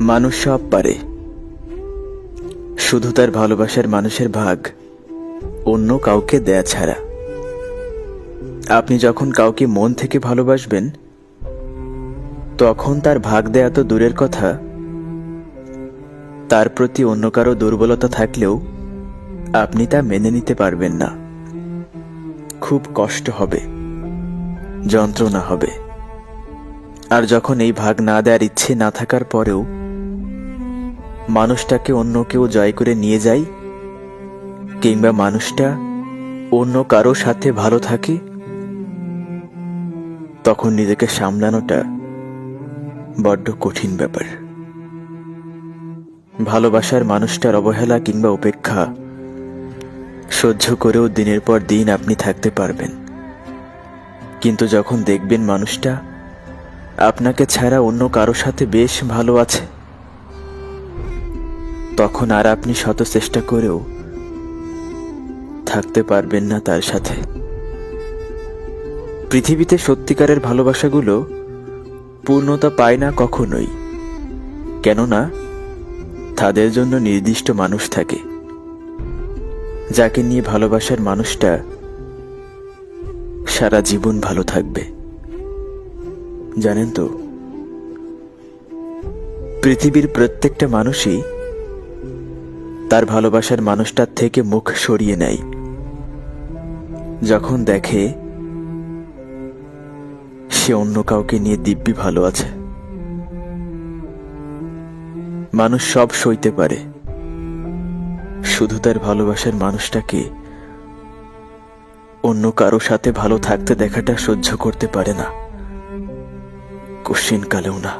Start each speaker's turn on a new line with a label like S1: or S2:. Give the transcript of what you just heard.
S1: মানুষ সব পারে, শুধু তার ভালোবাসার মানুষের ভাগ অন্য কাউকে দেয়া ছাড়া। আপনি যখন কাউকে মন থেকে ভালোবাসবেন, তখন তার ভাগ দেয়া তো দূরের কথা, তার প্রতি অন্য কারো দুর্বলতা থাকলেও আপনি তা মেনে নিতে পারবেন না। খুব কষ্ট হবে, যন্ত্রণা হবে। আর যখন এই ভাগ না দেওয়ার ইচ্ছে না থাকার পরেও মানুষটাকে অন্য কেউ জয় করে নিয়ে যায়, কিংবা মানুষটা অন্য কারো সাথে ভালো থাকে, তখন নিজেকে সামলানোটা বড্ড কঠিন ব্যাপার। ভালোবাসার মানুষটার অবহেলা কিংবা উপেক্ষা সহ্য করেও দিনের পর দিন আপনি থাকতে পারবেন, কিন্তু যখন দেখবেন মানুষটা আপনাকে ছাড়া অন্য কারো সাথে বেশ ভালো আছে, তখন আর আপনি শত চেষ্টা করেও থাকতে পারবেন না তার সাথে। পৃথিবীতে সত্যিকারের ভালোবাসাগুলো পূর্ণতা পায় না কখনোই, কেননা তাদের জন্য নির্দিষ্ট মানুষ থাকে, যাকে নিয়ে ভালোবাসার মানুষটা সারা জীবন ভালো থাকবে। জানেন তো, পৃথিবীর প্রত্যেকটা মানুষই তার ভালোবাসার মানুষটার থেকে মুখ সরিয়ে নেয় যখন দেখে সে অন্য কাউকে নিয়ে দিব্যি ভালো আছে। মানুষ সব সইতে পারে, শুধু তার ভালোবাসার মানুষটাকে অন্য কারো সাথে ভালো থাকতে দেখাটা সহ্য করতে পারে না, কোশ্চিন কালেও না।